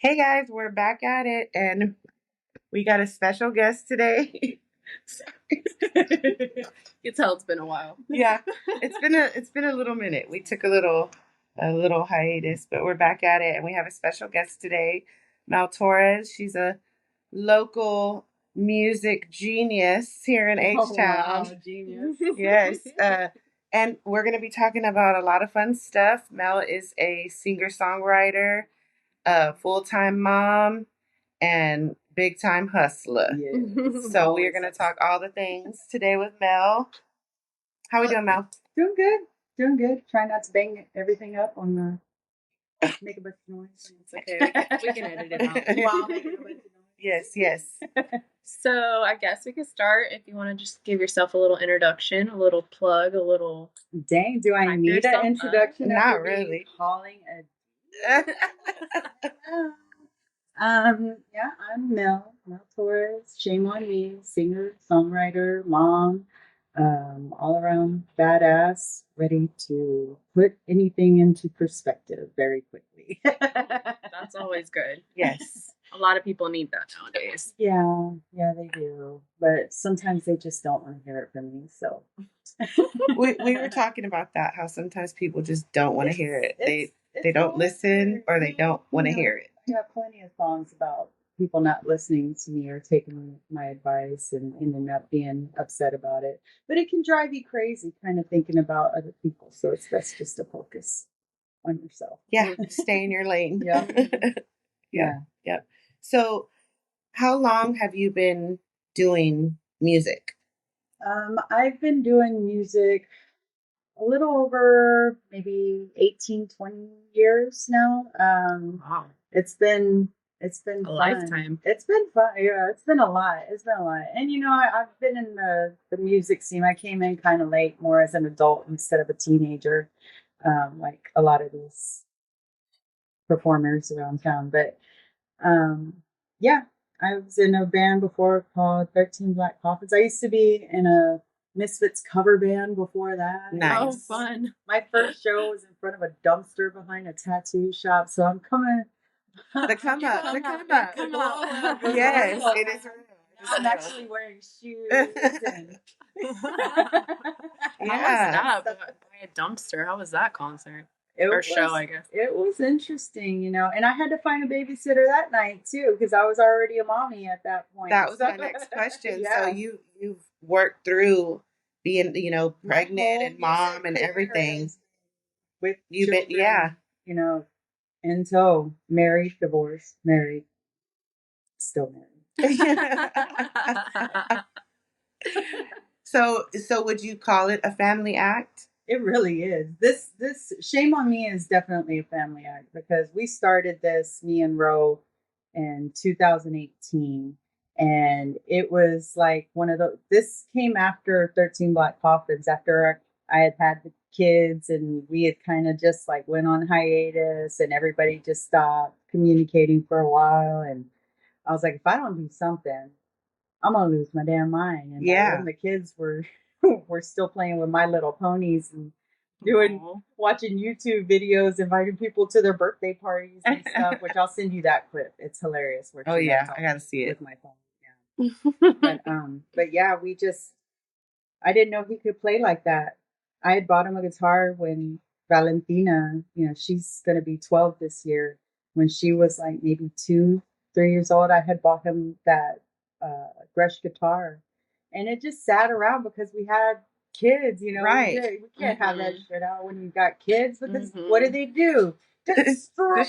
Hey guys, we're back at it and we got a special guest today. You tell it's been a while. Yeah, it's been a little minute. We took a little hiatus, but we're back at it and we have a special guest today, Mel Torres. She's a local music genius here in Oh, wow, H-Town. genius. Yes, and we're going to be talking about a lot of fun stuff. Mel is a singer-songwriter, a full-time mom, and big time hustler. Yes. So we're gonna talk all the things today with Mel. How we doing, Mel? Doing good. Doing good. Try not to bang everything up on the make a bunch of noise. It's okay. We can edit it out while making a bunch of noise. Yes, yes. So I guess we could start if you want to just give yourself a little introduction, a little plug, a little. Dang, do I Hype need yourself an introduction? Not after being really. Calling yeah, I'm Mel Torres. Shame on me, singer, songwriter, mom, all around badass, ready to put anything into perspective very quickly. That's always good. Yes. A lot of people need that nowadays. Yeah, they do. But sometimes they just don't want to hear it from me. So We were talking about that, how sometimes people just don't want to hear it. They don't hard. listen or they don't want to hear it. I have plenty of songs about people not listening to me or taking my advice and ending up being upset about it. But it can drive you crazy kind of thinking about other people. So it's best just to focus on yourself. Yeah, stay in your lane. Yeah. Yeah. So, how long have you been doing music? I've been doing music a little over maybe 18, 20 years now. Wow. It's been A fun. lifetime. It's been fun. Yeah, it's been a lot. And I've been in the music scene. I came in kind of late, more as an adult instead of a teenager, like a lot of these performers around town. But um, yeah, I was in a band before called 13 Black Coffins. I used to be in a Misfits cover band before that. Nice. Oh, fun. My first show was in front of a dumpster behind a tattoo shop. So I'm coming. The come up. Come up. Yes, it is. I'm actually wearing shoes. And How was that? By a dumpster. How was that concert? Or show, I guess. It was interesting, and I had to find a babysitter that night too because I was already a mommy at that point. That was my next question. Yeah. So you've worked through being, pregnant and mom and everything. With You've been, children, yeah. Until married, divorced, married, still married. So would you call it a family act? It really is. This Shame on Me is definitely a family act because we started this, me and Ro, in 2018. And it was like this came after 13 Black Coffins, after I had the kids and we had kind of just like went on hiatus and everybody just stopped communicating for a while. And I was like, if I don't do something, I'm gonna lose my damn mind. And Yeah. when the kids were still playing with My Little Ponies and watching YouTube videos, inviting people to their birthday parties and stuff, which I'll send you that clip. It's hilarious. Oh yeah, I gotta see it with my phone. Yeah. But yeah, I didn't know he could play like that. I had bought him a guitar when Valentina, she's gonna be 12 this year. When she was like maybe 2, 3 years old, I had bought him that Gretsch guitar, and it just sat around because we had kids. Right. We can't have that shit out when you've got kids. But what do? Destroy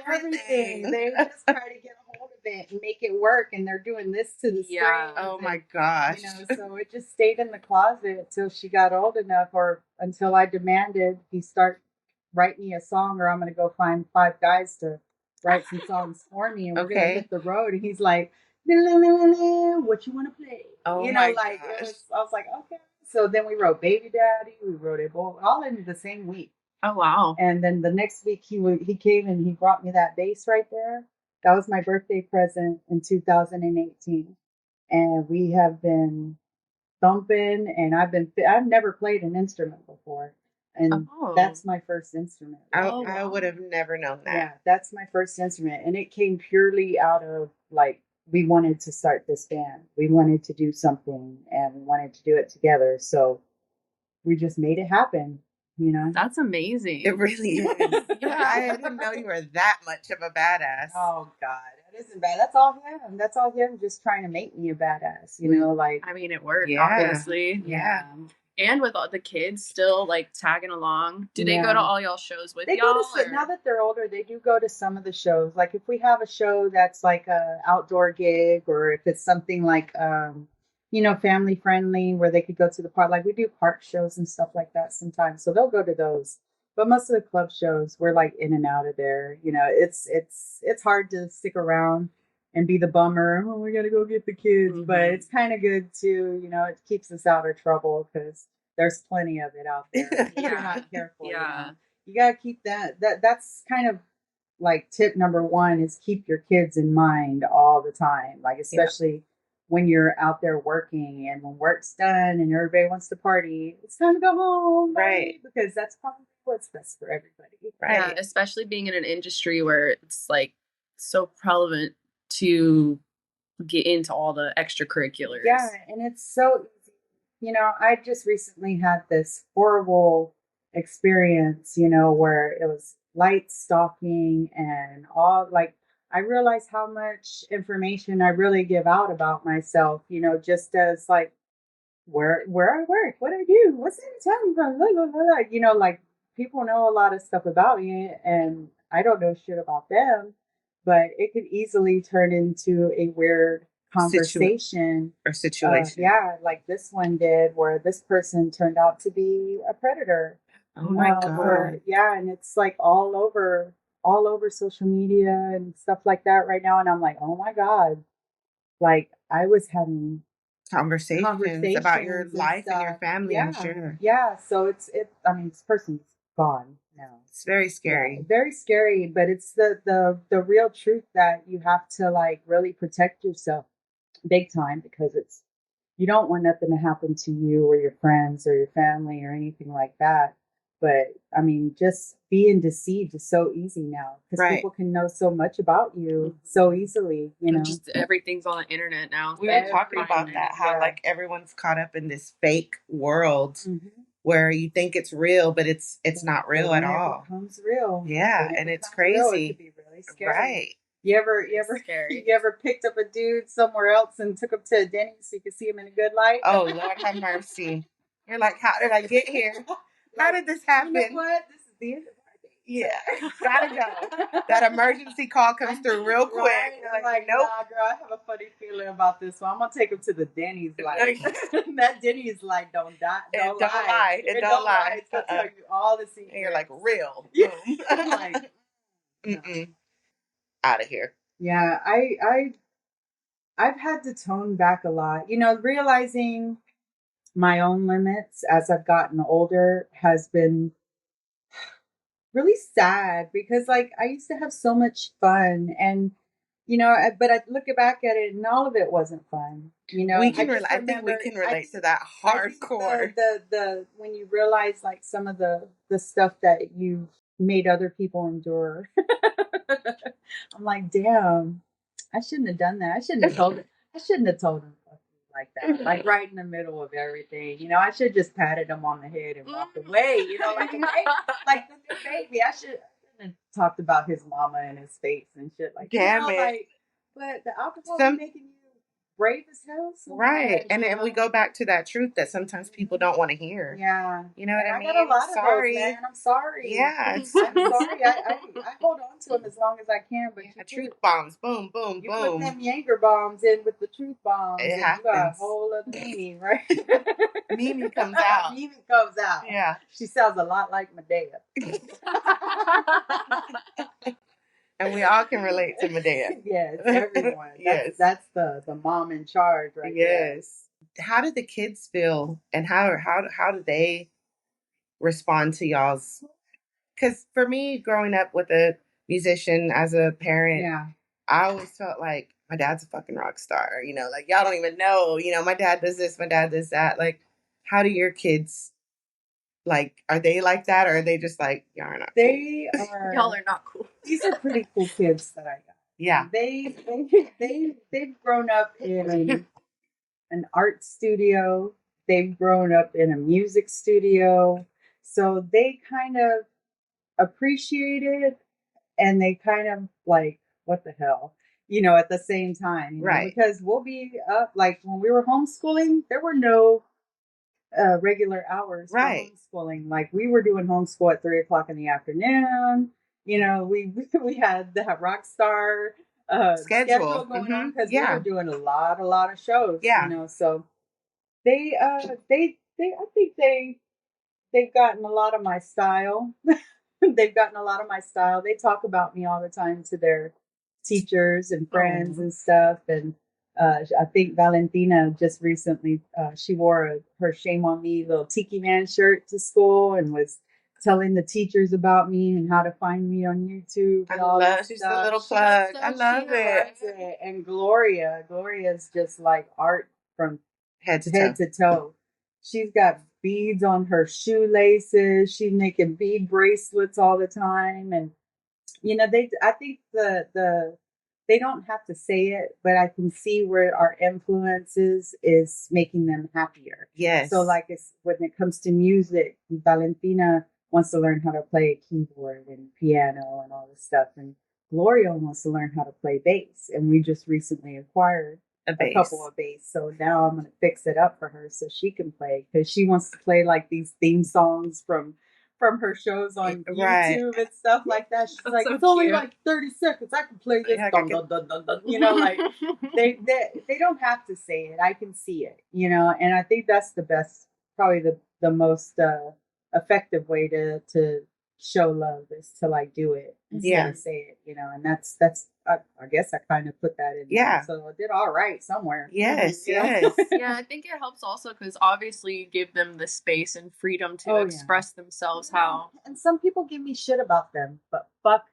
everything. They just try to get a hold of it and make it work, and they're doing this to the strings. Oh my gosh. So it just stayed in the closet until she got old enough, or until I demanded he start write me a song, or I'm going to go find 5 guys to write some songs for me, and we're going to hit the road. And he's like, what you want to play? Oh my gosh. I was like, okay. So then we wrote Baby Daddy, we wrote it all in the same week. Oh, wow. And then the next week he came and he brought me that bass right there. That was my birthday present in 2018. And we have been thumping, and I've never played an instrument before. and Oh. that's my first instrument. I would have never known that. Yeah, that's my first instrument, and it came purely out of like we wanted to start this band. We wanted to do something, and we wanted to do it together. So we just made it happen. You know, That's amazing. It really is. Yeah. I didn't know you were that much of a badass. oh God, that isn't bad. That's all him. That's all him. Just trying to make me a badass. You know, like I mean, it worked, Yeah. obviously. Yeah. And with all the kids still like tagging along, do they Yeah. go to all y'all shows with They y'all? go to now that they're older, they do go to some of the shows. Like if we have a show that's like a outdoor gig, or if it's something like you know, family friendly where they could go to the park. Like we do park shows and stuff like that sometimes. So they'll go to those. But most of the club shows, we're like in and out of there. You know, it's hard to stick around and be the bummer. Oh, we gotta go get the kids. Mhm. But it's kind of good too. You know, it keeps us out of trouble because there's plenty of it out there. If you're not careful. Yeah. You know? You gotta keep that's kind of like tip number one is keep your kids in mind all the time. Like especially when you're out there working and when work's done and everybody wants to party, it's time to go home. Right. Because that's probably what's best for everybody. Yeah, Right. especially being in an industry where it's like so prevalent to get into all the extracurriculars. Yeah, and it's so easy. You know, I just recently had this horrible experience, you know, where it was light stalking and all like I realized how much information I really give out about myself, you know, just as like where I work, what I do, what's in town from, blah, blah, blah, blah. You know, like people know a lot of stuff about me and I don't know shit about them, but it could easily turn into a weird conversation Or situation. yeah, like this one did, where this person turned out to be a predator. Oh my God. Yeah, and it's like all over social media and stuff like that right now. And I'm like, oh my God, like I was having Conversations about your and life and your stuff. family, Yeah, I'm sure. yeah. So I mean, this person's gone now. It's very Yeah, scary. very scary, but it's the real truth that you have to like really protect yourself big time because it's you don't want nothing to happen to you or your friends or your family or anything like that. But I mean, just being deceived is so easy now because Right. people can know so much about you so easily. You know, Just everything's on the internet now. We were talking about that, how Yeah. like everyone's caught up in this fake world Mhm. where you think it's real, but it's not real at When it all. becomes real. Yeah, When it and it's becomes real, crazy. it could be really scary. Right. You ever Scary. you ever picked up a dude somewhere else and took him to a Denny's so you could see him in a good light? Oh, Lord have mercy. You're like, how did I get here? How did this happen? You know what? This is the end of our day. Yeah, gotta go. That emergency call comes through real quick. Right? You're I'm like, nope. nah, girl, I have a funny feeling about this one. I'm gonna take him to the Denny's light. That Denny's light don't die. Don't lie. It don't lie. It's gonna tell you all the secrets. And you're like, real. Yeah. Boom. I'm like, Mm-mm. Out of here. yeah, I've had to tone back a lot. You know, realizing my own limits as I've gotten older has been really sad because like I used to have so much fun and you know, but I look back at it and all of it wasn't fun. You know, We can just I think we remember- can I relate to think- that I think hardcore. the when you realize like some of the stuff that you've made other people endure. I'm like, damn, I shouldn't have done that. I shouldn't have told him like that. Like right in the middle of everything. You know, I should just patted him on the head and walked away. You know, like a baby, like the new baby. I shouldn't have talked about his mama and his face and shit like Damn you know, it. like but the alcohol Some- is making you brave as hell. Right. sometimes, And you then we know? go back to that truth that sometimes people don't want to hear. Yeah. You know what And I mean? I got a lot of Sorry. those, man. I'm sorry. Yeah. I'm sorry. I hold on to them as long as I can, but Yeah, truth bombs. Boom, boom, you put boom. them Jaeger bombs in with the truth bombs, It and you got a happens. whole other Mimi, right? Mimi comes out. Mimi comes out. Yeah. She sounds a lot like Medea. And we all can relate to Medea. Yes, everyone. Yes. That's the mom in charge, right? Yes. How did the kids feel, and how do they respond to y'all's? Because for me, growing up with a musician as a there. parent, Yeah. I always felt like my dad's a fucking rock star. You know, like y'all don't even know. You know, my dad does this, my dad does that. Like, how do your kids Like, are they like that, or are they just like, y'all are not? They are. Y'all are not cool. These are pretty cool kids that I got. Yeah. They've grown up in an art studio. They've grown up in a music studio. So they kind of appreciate it, and they kind of like, what the hell? At the same time, Right. because we'll be up, like when we were homeschooling, there were no regular hours Right. for homeschooling. Like we were doing homeschool at 3 o'clock in the afternoon. We had that rock star schedule going on because we were doing a lot of shows. Yeah. So they I think they've gotten a lot of my style. They've gotten a lot of my style. They talk about me all the time to their teachers and friends and stuff. And I think Valentina just recently, she wore her Shame on Me little Tiki Man shirt to school and was telling the teachers about me and how to find me on YouTube. And all that She's stuff. the little plug. I love it. And Gloria's just like art from Head to toe. She's got beads on her shoelaces. She's making bead bracelets all the time, and I think they don't have to say it, but I can see where our influences is making them happier. Yes. So like when it comes to music, Valentina wants to learn how to play a keyboard and piano and all this stuff, and Gloria wants to learn how to play bass, and we just recently acquired a couple of bass. So now I'm going to fix it up for her so she can play, because she wants to play like these theme songs from her shows on YouTube and stuff like that. She's like, it's only like 30 seconds. I can play this. Dun, dun, dun, dun, dun. Like they don't have to say it. I can see it, and I think that's the best, probably the most effective way to show love is to like do it instead of say it, and that's I guess I kind of put that in there, so I did all right somewhere. Yes. Yeah, I think it helps also because obviously you give them the space and freedom to express themselves how. And some people give me shit about them, but fuck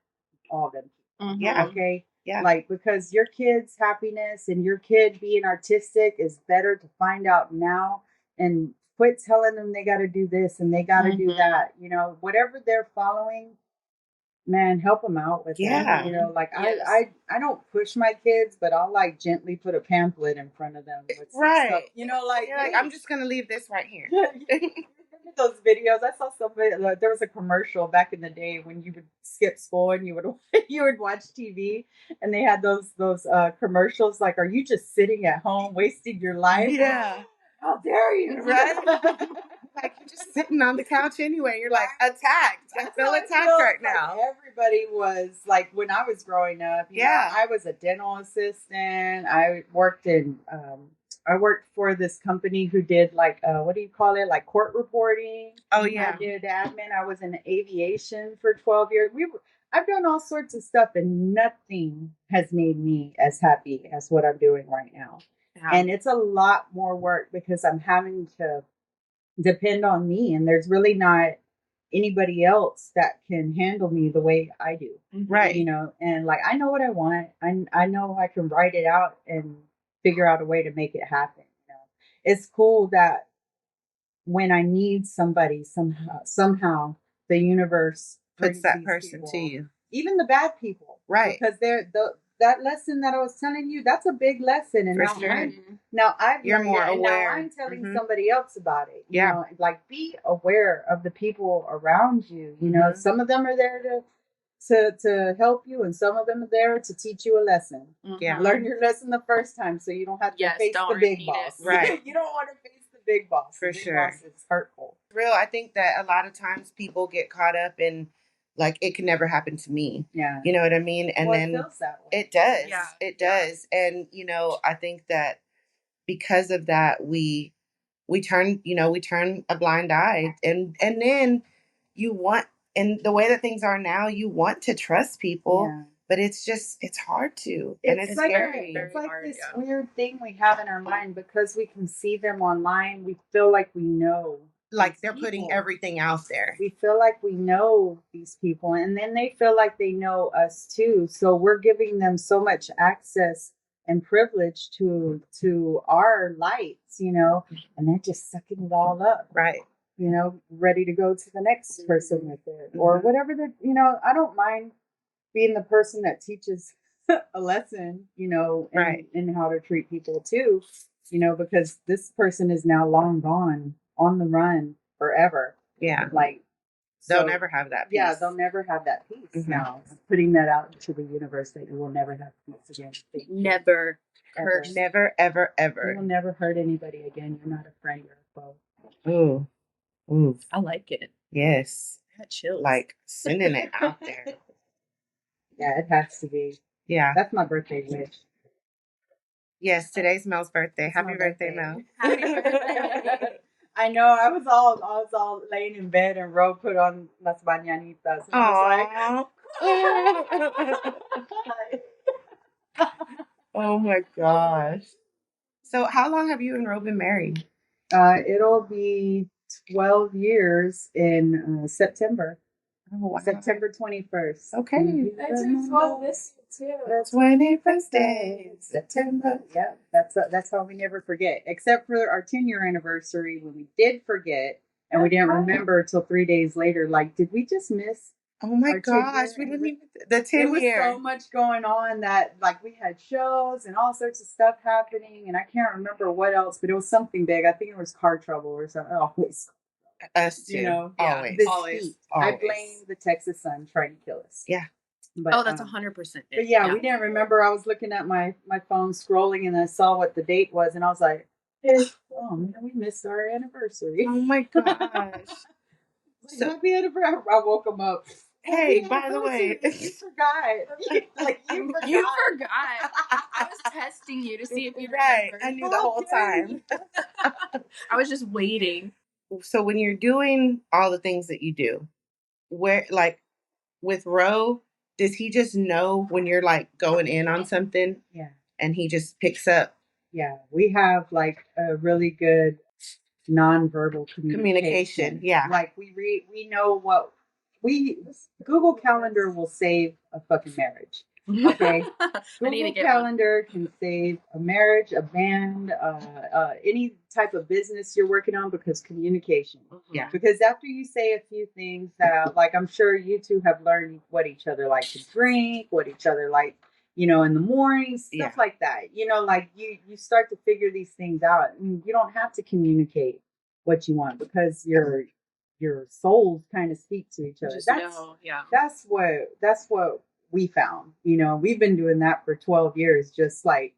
all them. Yeah. Okay. Yeah. Like, because your kid's happiness and your kid being artistic is better to find out now, and quit telling them they got to do this and they got to do that. Whatever they're following, man, help them out with it. Like I don't push my kids, but I'll like gently put a pamphlet in front of them with some stuff. Like, you're like, I'm just gonna leave this right here. Those videos, I saw somebody. There was a commercial back in the day when you would skip school and you would watch TV, and they had those commercials like, "Are you just sitting at home wasting your life? Yeah, how dare you?" Right? Like, you're just sitting on the couch anyway. You're like attacked. I feel attacked right now. Everybody was like, when I was growing up. I was a dental assistant. I worked for this company who did like, what do you call it? Like court reporting. Oh yeah. I did admin. I was in aviation for 12 years. I've done all sorts of stuff, and nothing has made me as happy as what I'm doing right now. Yeah. And it's a lot more work because I'm having to depend on me, and there's really not anybody else that can handle me the way I do. Right. And like, I know what I want. I know I can write it out and figure out a way to make it happen. It's cool that when I need somebody, somehow the universe puts that person to you. Even the bad people. Right. Because that lesson that I was telling you, that's a big lesson. And you're more aware. Now I'm telling somebody else about it. You know, like, be aware of the people around you. Some of them are there to help you, and some of them are there to teach you a lesson. Yeah. Learn your lesson the first time so you don't have to face the big boss. Right. You don't want to face the big boss. For sure. Boss is hurtful. Real, I think that a lot of times people get caught up in, like, it can never happen to me. Yeah. You know what I mean? And then it feels that way. It does. Yeah. It does. And, I think that because of that, we turn a blind eye, and then and the way that things are now, you want to trust people, but it's hard to, and it's like scary. It's like this weird thing we have in our mind, because we can see them online. We feel like we know. Like they're putting everything out there. We feel like we know these people, and then they feel like they know us too. So we're giving them so much access and privilege to our lights, and they're just sucking it all up. Right. ready to go to the next person with it or whatever I don't mind being the person that teaches a lesson, and how to treat people too, because this person is now long gone on the run forever. Yeah. Like, they'll never have that peace. Yeah, they'll never have that peace. Now, putting that out into the universe that you will never have peace again. Never. Ever. Never, ever, ever. You will never hurt anybody again. You're not a friend, you're a foe. Ooh. Ooh. I like it. Yes. That chills. Like sending it out there. Yeah, it has to be. Yeah. That's my birthday wish. Yes, today's Mel's birthday. Happy birthday, Mel. Happy birthday. I know. I was all laying in bed and Ro put on Las Mañanitas. And I was like, oh my gosh. So how long have you and Ro been married? It'll be 12 years in September. Oh, wow. September 21st. Okay. I turned 12 this year too. The 21st day, September. Yeah, that's how we never forget. Except for our 10-year anniversary when we did forget and we didn't remember until 3 days later. Like, did we just miss? Oh my gosh, we didn't even the 10 year. There was so much going on that like we had shows and all sorts of stuff happening, and I can't remember what else, but it was something big. I think it was car trouble or something. Always. Us too. Always. Always. I blame the Texas sun trying to kill us. Yeah. But, that's 100%. But yeah, we didn't remember. I was looking at my phone scrolling and I saw what the date was and I was like, oh man, we missed our anniversary. Oh my gosh. So, happy anniversary. I woke him up. Hey, by the way, you forgot. Like you forgot. I was testing you to see if you remembered. I knew the whole time. I was just waiting. So when you're doing all the things that you do, where like with Ro, does he just know when you're like going in on something? Yeah. And he just picks up? Yeah. We have like a really good nonverbal communication. Yeah. Like we know what Google Calendar will save a fucking marriage. Okay. Google Calendar can save a marriage, a band, any type of business you're working on because communication. Yeah. Because after you say a few things that, like, I'm sure you two have learned what each other like to drink, what each other like, in the morning, stuff like that. Like you start to figure these things out. And you don't have to communicate what you want because your souls kind of speak to each other. That's what we found. We've been doing that for 12 years, just like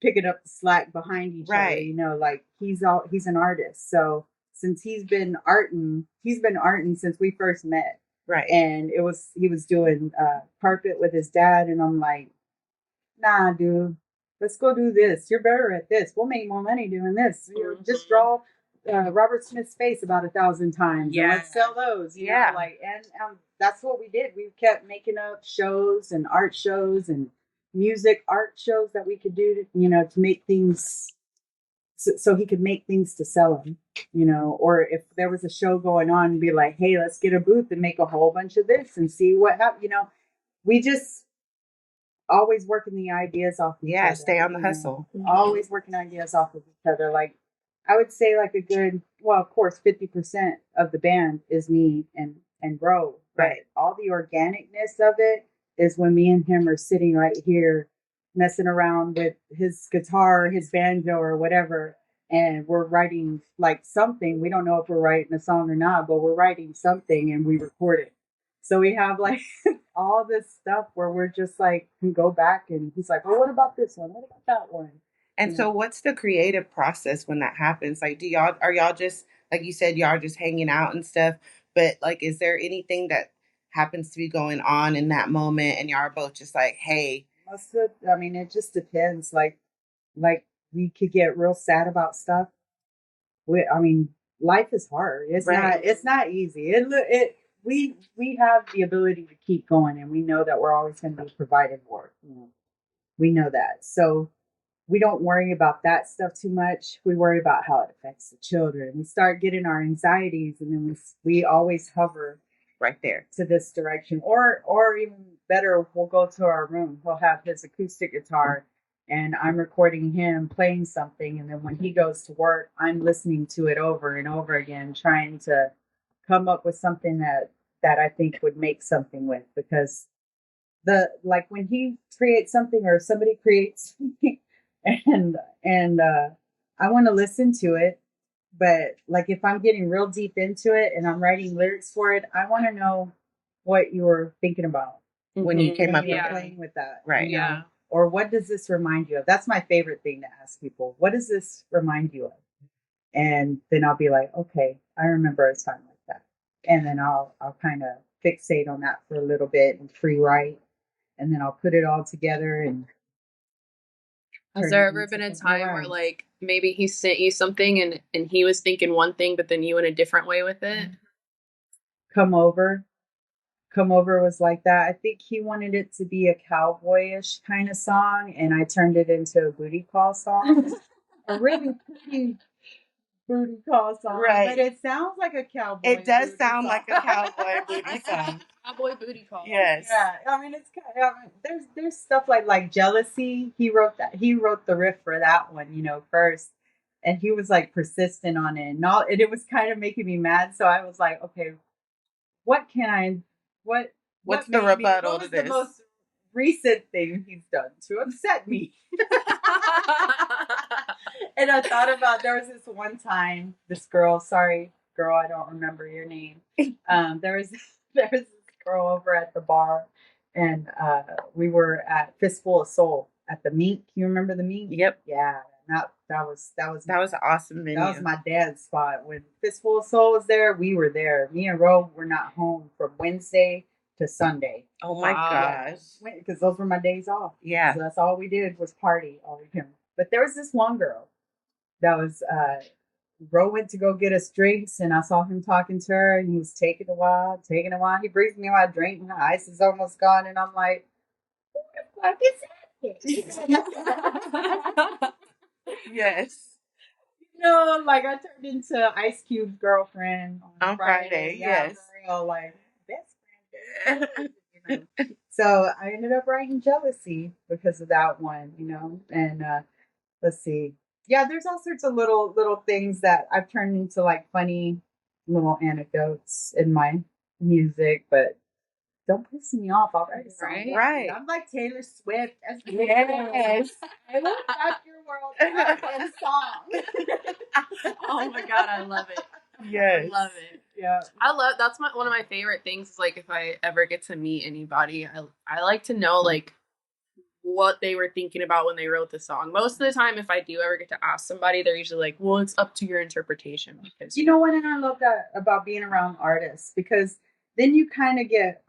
picking up the slack behind each other. Like he's an artist. So since he's been arting since we first met. Right. And he was doing carpet with his dad, and I'm like, nah, dude, let's go do this. You're better at this. We'll make more money doing this. Mm-hmm. Just draw Robert Smith's face about 1,000 times. Yeah. And let's sell those. You know, like, and that's what we did. We kept making up shows and art shows and music art shows that we could do to make things so he could make things to sell them, or if there was a show going on, be like, hey, let's get a booth and make a whole bunch of this and see what happens. We just always working the ideas off of each other. Stay on the hustle. Always working ideas off of each other. Like, I would say like a good, well, of course, 50% of the band is me and Ro. Right. But all the organicness of it is when me and him are sitting right here messing around with his guitar, his banjo or whatever. And we're writing like something. We don't know if we're writing a song or not, but we're writing something and we record it. So we have like all this stuff where we're just like, can go back and he's like, well, what about this one? What about that one? And so what's the creative process when that happens? Like, are y'all just, like you said, y'all just hanging out and stuff, but like, is there anything that happens to be going on in that moment and y'all are both just like, hey? It just depends. Like we could get real sad about stuff. Life is hard. It's not easy. We have the ability to keep going, and we know that we're always going to be provided for. We know that. So we don't worry about that stuff too much. We worry about how it affects the children. We start getting our anxieties, and then we always hover right there to this direction. Or even better, we'll go to our room. We'll have his acoustic guitar, and I'm recording him playing something, and then when he goes to work, I'm listening to it over and over again, trying to come up with something that I think would make something with, because the like when he creates something or somebody creates something, and and I want to listen to it, but like if I'm getting real deep into it and I'm writing lyrics for it, I want to know what you were thinking about when you came when up you with were it. playing with that, Right. you know? Or what does this remind you of? That's my favorite thing to ask people. What does this remind you of? And then I'll be like, okay, I remember a time like that, and then I'll kind of fixate on that for a little bit and free write, and then I'll put it all together. And has there ever been a time where like maybe he sent you something and he was thinking one thing, but then you in a different way with it? Come Over. Come Over was like that. I think he wanted it to be a cowboyish kind of song, and I turned it into a booty call song. A really pretty booty call song. Right. But it sounds like a cowboy. It does booty sound song. like a cowboy booty song. Cowboy booty call. Yes. Yeah, I mean it's kind of, there's stuff like Jealousy. He wrote that. He wrote the riff for that one, you know, first, and he was like persistent on it, and it was kind of making me mad. So I was like, okay, what can I, what What's what the made me- rebuttal what to was this? the most recent thing he's done to upset me? And I thought about, there was this one time, this girl, sorry girl, I don't remember your name. There was this girl over at the bar, and we were at Fistful of Soul at the Mink. You remember the Mink? Yep. Yeah, that was an awesome venue. that was my dad's spot. When Fistful of Soul was there, we were there. Me and Ro were not home from Wednesday to Sunday. Oh my gosh. Because those were my days off. Yeah. So that's all we did was party all weekend. But there was this one girl that was Ro went to go get us drinks, and I saw him talking to her, and he was taking a while. He brings me my drink, and the ice is almost gone, and I'm like, who the fuck is that? Yes. No, like I turned into Ice Cube's girlfriend On Friday, Yeah, yes. for real, like best friend. You know? So I ended up writing Jealousy because of that one, you know. And let's see, yeah, there's all sorts of little things that I've turned into like funny little anecdotes in my music, but don't piss me off. I'll write a song. Right. I'm like Taylor Swift. Yes. I love Rock Your World and song. Oh my god, I love it. Yes. I love it. Yeah. That's one of my favorite things is like if I ever get to meet anybody, I like to know like what they were thinking about when they wrote the song. Most of the time if I do ever get to ask somebody, they're usually like, well, it's up to your interpretation because You know what? And I love that about being around artists, because then you kind of get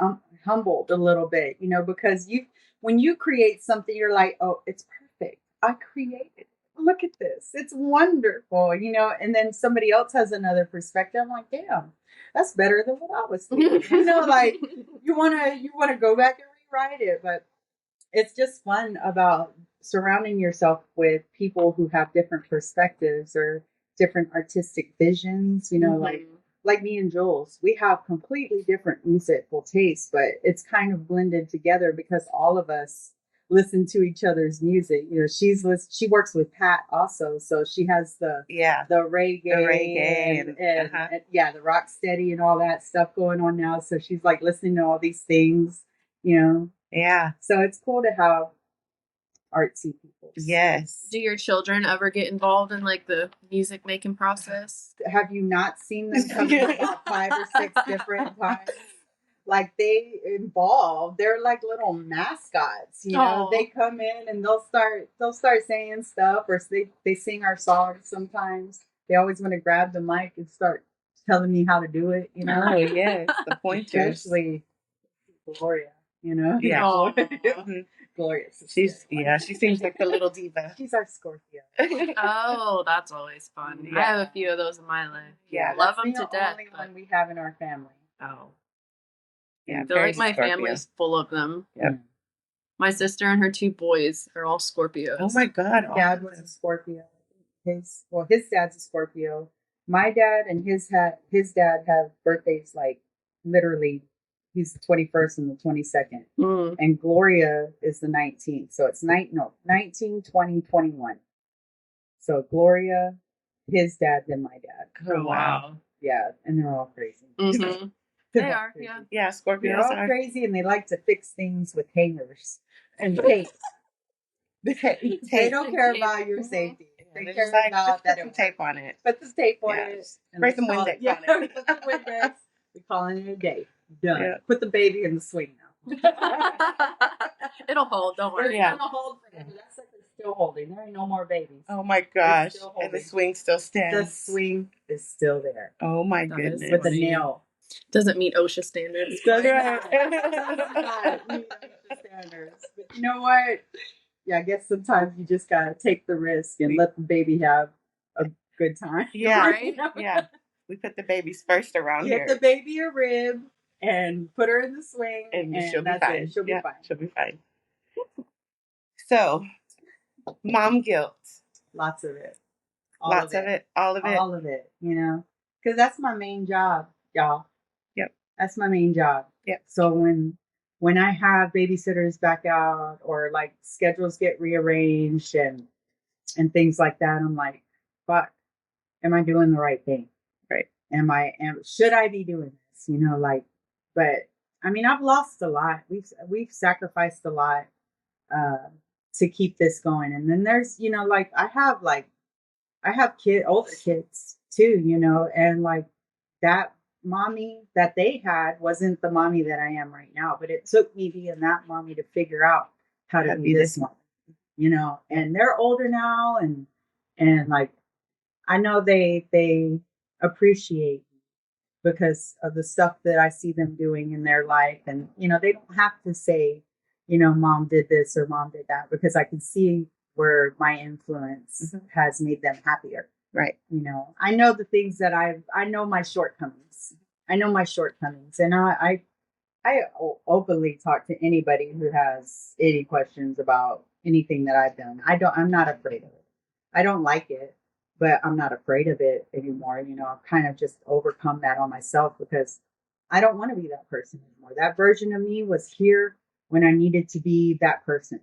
humbled a little bit, you know, because when you create something, you're like, oh, it's perfect. I created it. Look at this. It's wonderful, you know, and then somebody else has another perspective. I'm like, damn, that's better than what I was thinking. You know, like you wanna go back and rewrite it, but it's just fun about surrounding yourself with people who have different perspectives or different artistic visions, you know, like me and Jules. We have completely different musical tastes, but it's kind of blended together because all of us listen to each other's music. You know, she works with Pat also, so she has the reggae and yeah, the rock steady and all that stuff going on now. So she's like listening to all these things, you know. Yeah. So it's cool to have artsy people. Yes. Do your children ever get involved in like the music making process? Have you not seen them come in about 5 or 6 different times? Like they involve, they're like little mascots, you know. Aww. They come in and they'll start saying stuff, or they sing our songs sometimes. They always want to grab the mic and start telling me how to do it, you know. Oh yes, the pointers. Especially Gloria, you know. Yeah. Gloria. She seems like a little diva. She's our Scorpio. Oh, that's always fun. Yeah. I have a few of those in my life. Yeah, love that's them to the death. only but- one we have in our family. Oh. Yeah, I feel like my Scorpio. family's full of them. Yep. My sister and her 2 boys are all Scorpios. Oh my God. My dad was a Scorpio. His dad's a Scorpio. My dad and his dad have birthdays like literally He's the 21st and the 22nd. Mm. And Gloria is the 19th. So it's 19, 20, 21. So Gloria, his dad, then my dad. Oh, wow. Yeah, and they're all crazy. Mm-hmm. They are, yeah. Yeah, They're Scorpios all are. crazy, and they like to fix things with hangers and tape. They don't care about your safety. They They're care just like, about just that put some tape on it. Put the tape on Yeah. it. And Spray let's some call Windex it. on it. Put some Windex. We're calling it a day. Done. Yeah. Put the baby in the swing now. It'll hold, don't worry. It's gonna hold forever. That sucker's still holding. There ain't no more babies. Oh my gosh. still And the holding. swing still The stands. swing is still there. Oh my That is goodness. With a funny. nail. Doesn't meet OSHA standards. Does Right. not meet the standards. But you know what? Yeah, I guess sometimes you just gotta take the risk and let the baby have a good time. Yeah. Right? You know? Yeah. We put the babies first around Get here. the baby a rib and put her in the swing, and and she'll be that's fine. it. She'll be Yeah, fine. She'll be fine. So, mom guilt. Lots of it. Lots of it. All of it. All of it, you know, because that's my main job, y'all. Yep. That's my main job. Yep. So when I have babysitters back out or like schedules get rearranged and things like that, I'm like, fuck, am I doing the right thing? Right. Should I be doing this? You know, like, but I mean, I've lost a lot. We've sacrificed a lot to keep this going. And then there's, you know, like I have older kids too, you know, and like that mommy that they had wasn't the mommy that I am right now, but it took me being that mommy to figure out how to be this one, you know, and they're older now and like, I know they appreciate me because of the stuff that I see them doing in their life. And, you know, they don't have to say, you know, mom did this or mom did that, because I can see where my influence has made them happier. Right. You know, I know the things that I know my shortcomings. And I openly talk to anybody who has any questions about anything that I've done. I'm not afraid of it. I don't like it, but I'm not afraid of it anymore. You know, I've kind of just overcome that on myself because I don't want to be that person anymore. That version of me was here when I needed to be that person.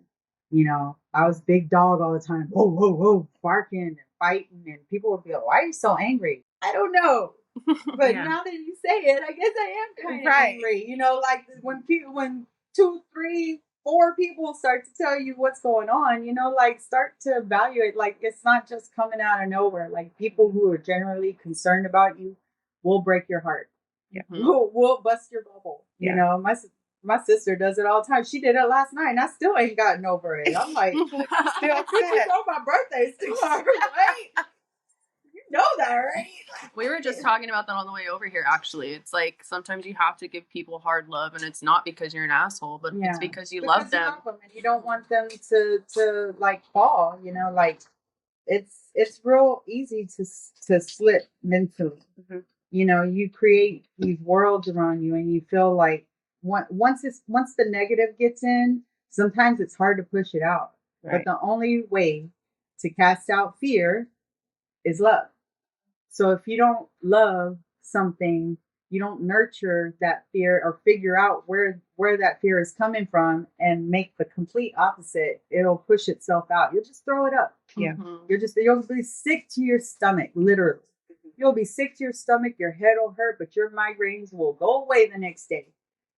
You know, I was big dog all the time. Whoa, whoa, whoa, barking and fighting. And people would be like, why are you so angry? I don't know. But now that you say it, I guess I am kind of angry. You know, like when 2, 3, 4 people start to tell you what's going on, you know, like start to evaluate. Like it's not just coming out of nowhere. Like people who are generally concerned about you will break your heart. Yeah. We'll bust your bubble. Yeah. You know, my sister does it all the time. She did it last night, and I still ain't gotten over it. I'm like, Still could you know my birthday's too hard, right? You know that, right? We were just talking about that on the way over here, actually. It's like sometimes you have to give people hard love, and it's not because you're an asshole, but it's because you love them. You love them and you don't want them to like fall, you know, like it's real easy to slip mentally. Mm-hmm. You know, you create these worlds around you and you feel like once the negative gets in, sometimes it's hard to push it out. Right. But the only way to cast out fear is love. So if you don't love something, you don't nurture that fear or figure out where that fear is coming from and make the complete opposite, it'll push itself out. You'll just throw it up. Yeah. You'll be sick to your stomach, literally. You'll be sick to your stomach, your head will hurt, but your migraines will go away the next day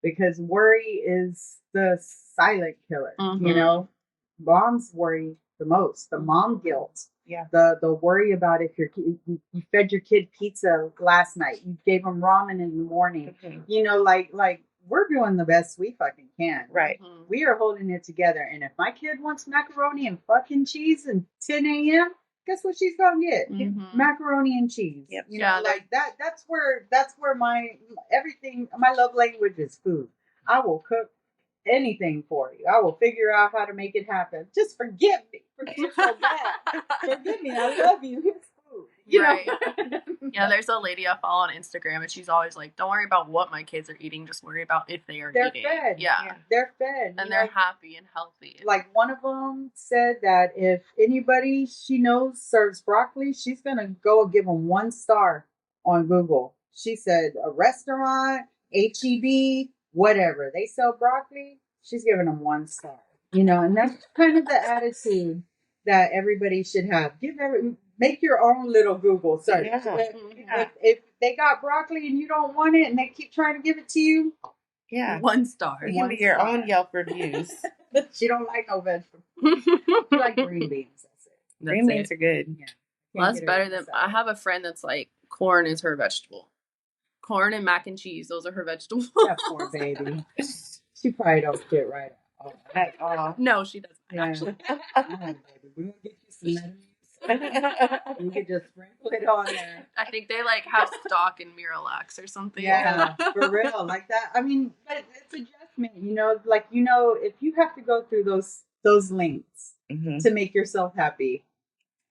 because worry is the silent killer. You know, moms worry the most, the mom guilt. Yeah. The worry about if you fed your kid pizza last night, you gave them ramen in the morning. You know, like we're doing the best we fucking can. Right. We are holding it together. And if my kid wants macaroni and fucking cheese at 10 a.m., guess what she's gonna get? Macaroni and cheese. Yep. You know, like that. That's where my everything. My love language is food. I will cook anything for you. I will figure out how to make it happen. Just forgive me. Forgive me so bad. Forgive me. I love you. Here's food. You know? Yeah, there's a lady I follow on Instagram, and she's always like, "Don't worry about what my kids are eating. Just worry about if they are eating." Fed. Yeah, they're fed, and they're happy and healthy. Like one of them said that if anybody she knows serves broccoli, she's gonna go give them 1 star on Google. She said a restaurant, HEB, whatever. They sell broccoli, she's giving them 1 star. You know, and that's kind of the attitude that everybody should have. Make your own little Google search. Yeah. If they got broccoli and you don't want it and they keep trying to give it to you, Yeah. 1 star. You can be your own Yelp reviews. She don't like no vegetables. She like green beans. That's it. Green beans are good. Yeah. Well, that's better than. I have a friend that's like, corn is her vegetable. Corn and mac and cheese, those are her vegetables. That poor baby. She probably don't fit right At all. No, she doesn't Yeah. actually. Baby. We're gonna get you some lettuce. You could just sprinkle it on there. I think they like have stock in Miralax or something. Yeah, for real, like that. I mean, but it's adjustment, you know. Like, you know, if you have to go through those lengths to make yourself happy,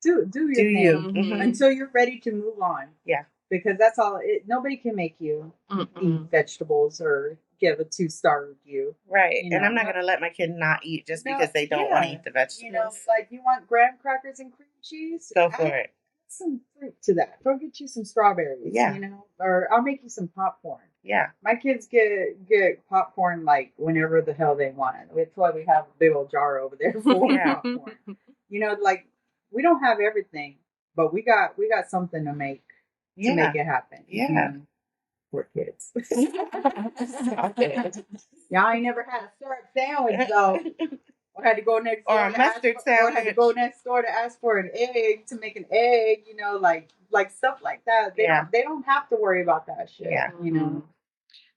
do your thing Mhm. until you're ready to move on. Yeah, because that's all. Nobody can make you eat vegetables or give a 2-star review. right. You know, and I'm not going to let my kid not eat just because they don't yeah. want to eat the vegetables. You know, like, you want graham crackers and cream cheese? Go for it. Some fruit to that. Go get you some strawberries. Yeah. You know, or I'll make you some popcorn. Yeah. My kids get popcorn like whenever the hell they want it. That's why we have a big old jar over there full of popcorn. You know, like, we don't have everything, but we got something to make it happen. Yeah. You know? Poor kids. Stop it. Y'all ain't never had a syrup sandwich though. I had to go next door Or a mustard sandwich. Or I had to go next door to ask for an egg to make an egg. You know, like stuff like that. They don't have to worry about that shit. Yeah. You know.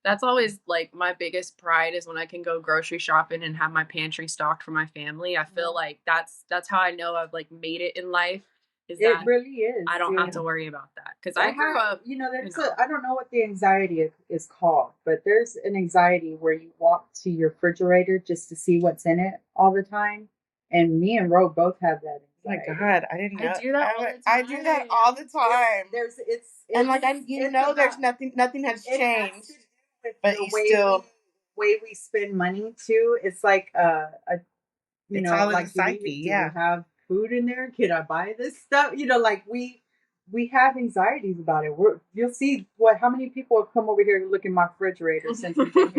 That's always like my biggest pride is when I can go grocery shopping and have my pantry stocked for my family. I feel like that's how I know I've like made it in life. It really is. I don't have to worry about that because I grew up. You know, I don't know what the anxiety is called, but there's an anxiety where you walk to your refrigerator just to see what's in it all the time. And me and Ro both have that anxiety. Oh my God, I didn't know. I do that all the time. I do that all the time. And like, there's nothing has changed. But the way we spend money too. It's like it's all in like, the psyche. Do we have food in there? Can I buy this stuff? You know, like we have anxieties about it. You'll see how many people have come over here to look in my refrigerator since we've been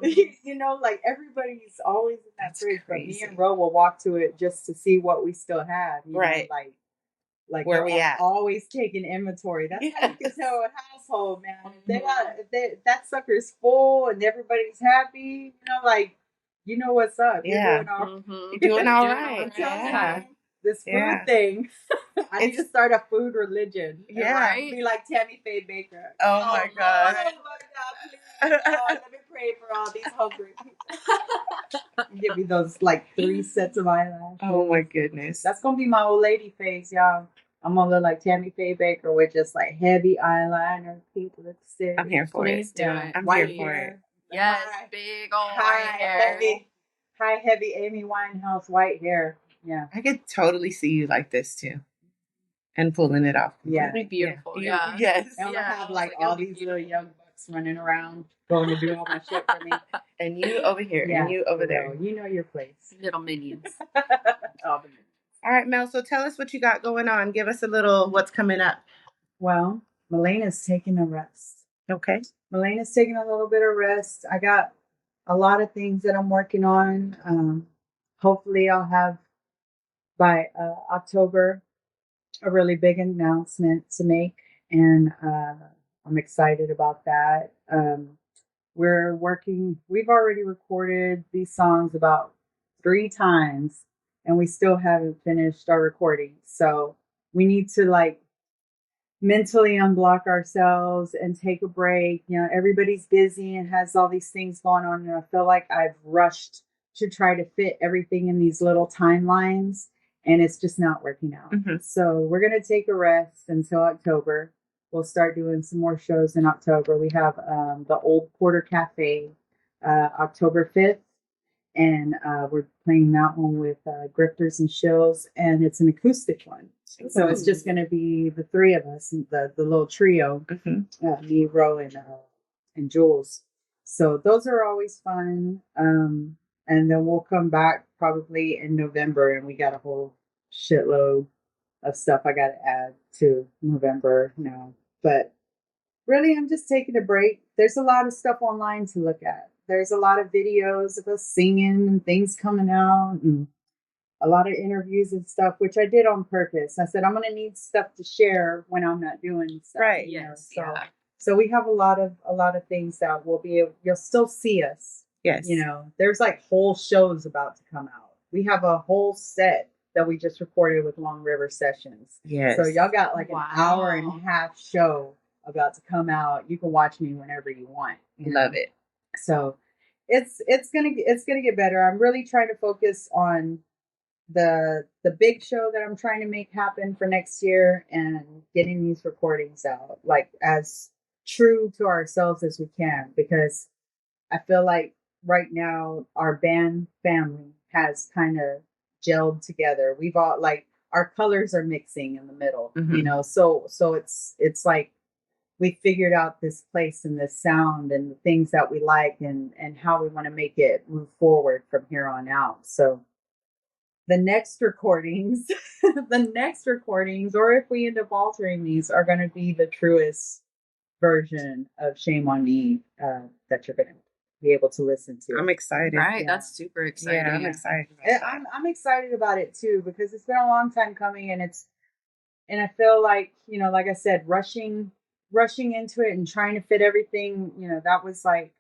here. You know, like, everybody's always in that fridge, but me and Ro will walk to it just to see what we still have. You know, like where we at? Always taking inventory. That's how you can tell a household, man. If that sucker's full and everybody's happy, you know, like, you know what's up. Yeah. You're doing all right. Yeah. This food thing. I need to start a food religion. Yeah. Right? Be like Tammy Faye Baker. Oh my God. Oh my God, please. Let me pray for all these hungry people. Give me those like 3 sets of eyelashes. Oh my goodness. That's gonna be my old lady face, y'all. I'm gonna look like Tammy Faye Baker with just like heavy eyeliner, pink lipstick. I'm here for Please it. do it. I'm White here for hair. it. Yes, big old white hair. Heavy Amy Winehouse white hair. Yeah. I could totally see you like this too. And pulling it off. Yeah. It'd be beautiful. Yeah. Yes. And I'll have like all these little young bucks running around, going to do all my shit for me. And you over here, and you over there. You know your place. Little minions. All right, Mel, so tell us what you got going on. Give us a little what's coming up. Well, Melena's taking a rest. Okay. Melena's taking a little bit of rest. I got a lot of things that I'm working on. Hopefully I'll have by October a really big announcement to make, and I'm excited about that. We've already recorded these songs about 3 times, and we still haven't finished our recording. So we need to like mentally unblock ourselves and take a break. You know, everybody's busy and has all these things going on, and I feel like I've rushed to try to fit everything in these little timelines, and it's just not working out. Mm-hmm. So we're going to take a rest until October. We'll start doing some more shows in October. We have the Old Porter Cafe October 5th, and we're playing that one with Grifters and Shills, and it's an acoustic one. So it's just going to be the 3 of us, the little trio, me, Ro, and Jules. So those are always fun. And then we'll come back probably in November, and we got a whole shitload of stuff I got to add to November now. But really, I'm just taking a break. there's a lot of stuff online to look at. There's a lot of videos of us singing and things coming out, and a lot of interviews and stuff, which I did on purpose. I said I'm going to need stuff to share when I'm not doing stuff. Right. Yes. So, Yeah. so we have a lot of things that will be able, you'll still see us. Yes. You know, there's like whole shows about to come out. We have a whole set that we just recorded with Long River Sessions. Yes. So y'all got like Wow. an hour and a half show about to come out. You can watch me whenever you want. You Love know? it. So it's gonna get better. I'm really trying to focus on the big show that I'm trying to make happen for next year and getting these recordings out like as true to ourselves as we can, because I feel like right now our band family has kind of gelled together. We've all like our colors are mixing in the middle, you know. So it's like we figured out this place and this sound and the things that we like and how we want to make it move forward from here on out. So the next recordings, or if we end up altering these, are going to be the truest version of Shame on Me that you're going to be able to listen to. I'm excited. Right. Yeah. That's super exciting. Yeah, I'm excited. About that. I'm excited about it too, because it's been a long time coming, and I feel like, you know, like I said, rushing into it and trying to fit everything, you know, that was like,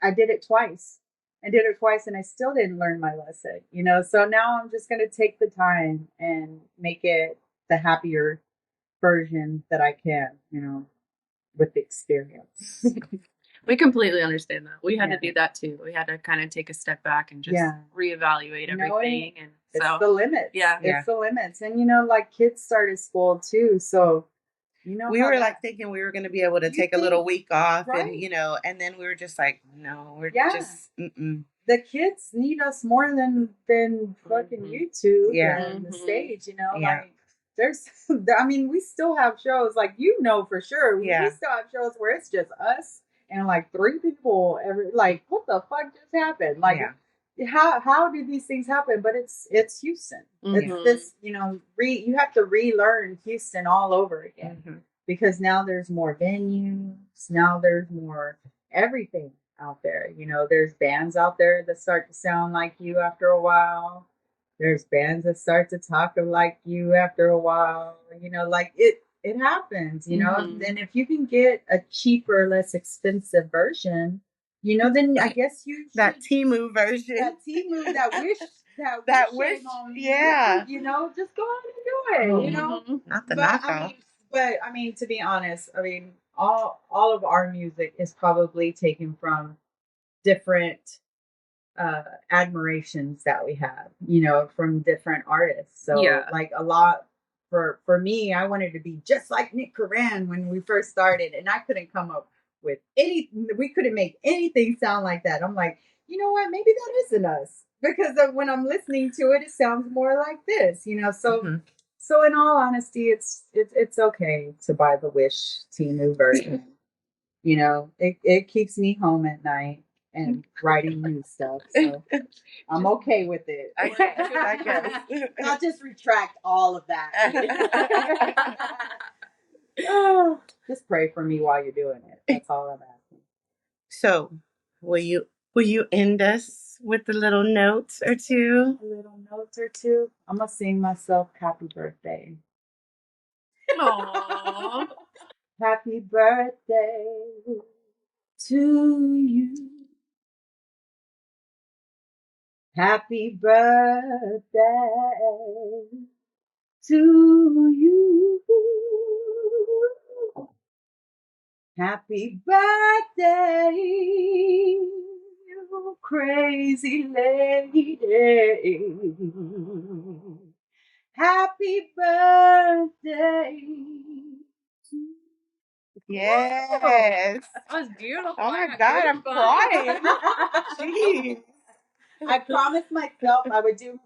I did it twice and I still didn't learn my lesson, you know. So now I'm just going to take the time and make it the happier version that I can, you know, with the experience. We completely understand that. We had Yeah. to do that too. We had to kind of take a step back and just Yeah. reevaluate everything. And It's so, the limits. Yeah. It's the limits. And, you know, like kids started school too. So, you know, we were like thinking we were going to be able to take a little week off, right? and you know, and then we were just like, no, we're just the kids need us more than fucking YouTube and the stage, you know. Yeah. Like there's, I mean, we still have shows, like, you know, for sure. Yeah. We still have shows where it's just us and like 3 people every, like, what the fuck just happened? Like, how did these things happen? But it's Houston. It's this, you know, you have to relearn Houston all over again, because now there's more venues, now there's more everything out there. You know, there's bands out there that start to sound like you after a while. There's bands that start to talk like you after a while. You know, like it happens, you know. Then if you can get a cheaper, less expensive version, you know, then I guess you that Temu version. That Temu, that wish, yeah. You know, just go ahead and do it. You know, not the knockoff. But I mean, to be honest, I mean, all of our music is probably taken from different admirations that we have, you know, from different artists. So like a lot for me, I wanted to be just like Nick Coran when we first started, and I couldn't come up with we couldn't make anything sound like that. I'm like, you know what, maybe that isn't us, because when I'm listening to it, it sounds more like this, you know. So so in all honesty, it's okay to buy the Wish Temu version. You know, it keeps me home at night and writing new stuff. So I'm okay with it. I guess. I'll just retract all of that. Just pray for me while you're doing it. That's all I'm asking. So, will you end us with a little note or two? A little note or two. I'm gonna sing myself happy birthday. Aww. Happy birthday to you. Happy birthday to you. Happy birthday, you crazy lady. Happy birthday. Yes. That was beautiful. Oh my God, I'm crying. Jeez. I promised myself I would do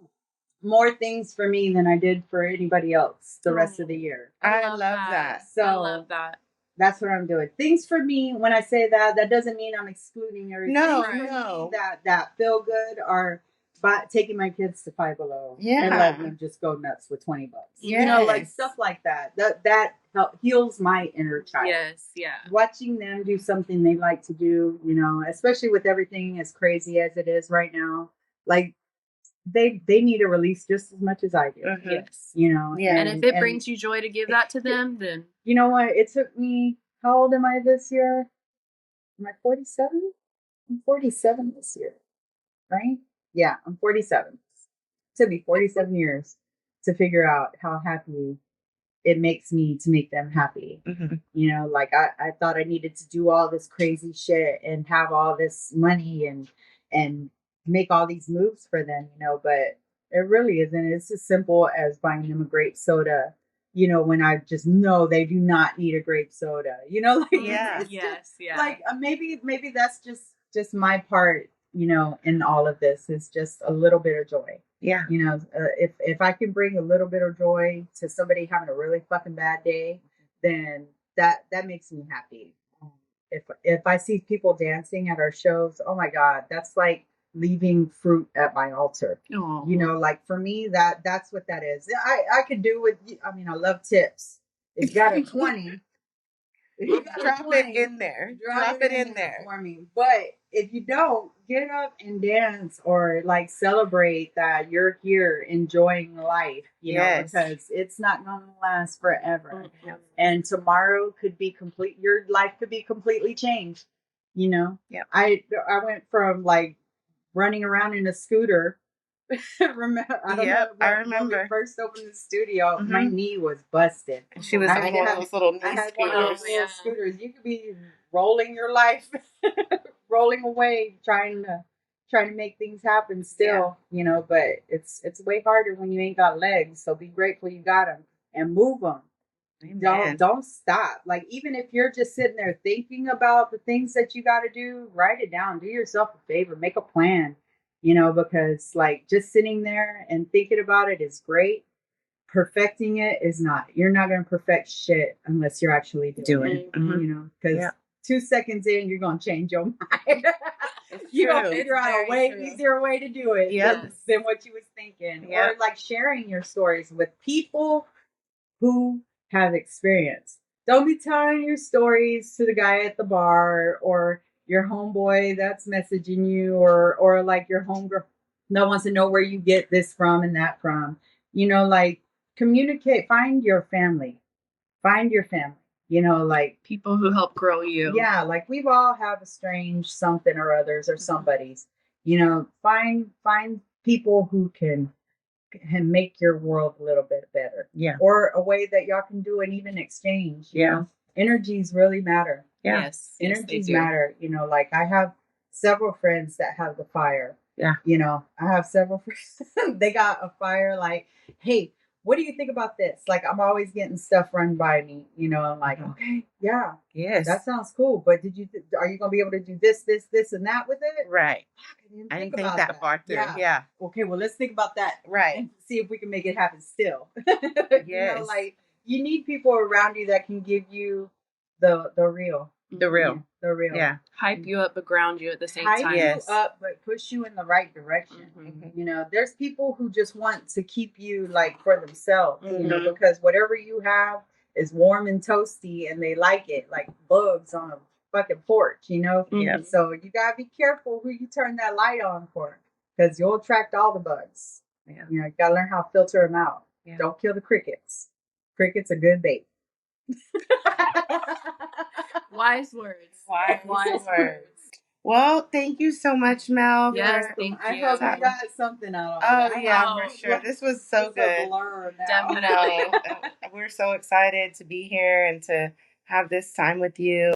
more things for me than I did for anybody else the rest of the year. I love that. So I love that. That's what I'm doing. Things for me. When I say that, that doesn't mean I'm excluding everything. No, Things for no. me that feel good are taking my kids to Five Below Yeah. and letting them just go nuts with $20. Yes. You know, like stuff like that. That heals my inner child. Yes, yeah. Watching them do something they like to do, you know, especially with everything as crazy as it is right now, like they need a release just as much as I do. Mhm. Yes. You know, Yeah. And if it brings you joy to give that to them, then you know what? It took me, how old am I this year? Am I 47? I'm 47 this year, right? Yeah, I'm 47. It took me 47 years to figure out how happy it makes me to make them happy. Mhm. You know, like I thought I needed to do all this crazy shit and have all this money and make all these moves for them, you know, but it really isn't. It's as simple as buying them a grape soda, you know, when I just know they do not need a grape soda. You know, like Yeah. it's yes, just, yeah. like maybe that's just my part, you know, in all of this is just a little bit of joy. Yeah. You know, if I can bring a little bit of joy to somebody having a really fucking bad day, then that makes me happy. If I see people dancing at our shows, oh my God, that's like leaving fruit at my altar. Oh. You know, like for me, that's what that is. I could do with. I mean, I love tips. If you got a 20, if you got a Drop 20, it in there. drop it in there for me. But if you don't, get up and dance or like celebrate that you're here enjoying life, you know, Yes. because it's not going to last forever. Mhm. And tomorrow could be your life could be completely changed, you know? Yep. I went from like running around in a scooter. I Yep, I when remember. we first opened the studio, Mhm. my knee was busted. She was I on one of had- those little knee I had one of scooters. those little scooters. You could be rolling your life, rolling away, trying to make things happen still, you know, but it's way harder when you ain't got legs. So be grateful you got them and move them. Amen. Don't stop. Like even if you're just sitting there thinking about the things that you got to do, write it down. Do yourself a favor, make a plan, you know, because like just sitting there and thinking about it is great. Perfecting it is not. You're not going to perfect shit unless you're actually doing it. Mhm. You know, because Yeah. 2 seconds in, you're going to change your mind. You're going to true. figure It's out a very way true. easier way to do it Yep. than what you was thinking. Yep. Or like sharing your stories with people who have experience. Don't be telling your stories to the guy at the bar or your homeboy that's messaging you or like your homegirl that wants to know where you get this from and that from. You know, like communicate, find your family. Find your family. You know, like People who help grow you. yeah, like we've all have a strange something or others or somebody's. You know, find people who can make your world a little bit better. Yeah. Or a way that y'all can do an even exchange. You Yeah. know? Energies really matter. Yeah. Yes. Yes, they Energies do. matter. You know, like I have several friends that have the fire. Yeah. You know, I have several friends. They got a fire like, hey, what do you think about this? Like I'm always getting stuff run by me, you know, I'm like, okay, yeah, Yes. that sounds cool. But are you gonna be able to do this, and that with it? right. Fuck, I didn't think about that far through. Yeah. Okay, well let's think about that. Right. And see if we can make it happen still. You Yes. know, like you need people around you that can give you the real. The real. Yeah, the real. Yeah. Hype you up but ground you at the same Hype time. Yes. you up, but push you in the right direction. Mhm. You know, there's people who just want to keep you like for themselves, you know, Mhm. because whatever you have is warm and toasty and they like it, like bugs on a fucking porch, you know? Yeah. So you gotta be careful who you turn that light on for, because you'll attract all the bugs. Yeah. You know, you gotta learn how to filter them out. Yeah. Don't kill the crickets. Crickets are good bait. Wise words. Wise Wise words. Well, thank you so much, Mel. Yes, for- thank I you. hope you got something out of Oh, it. yeah, know. for sure. This was so It's a good. blur now. Definitely. We're so excited to be here and to have this time with you.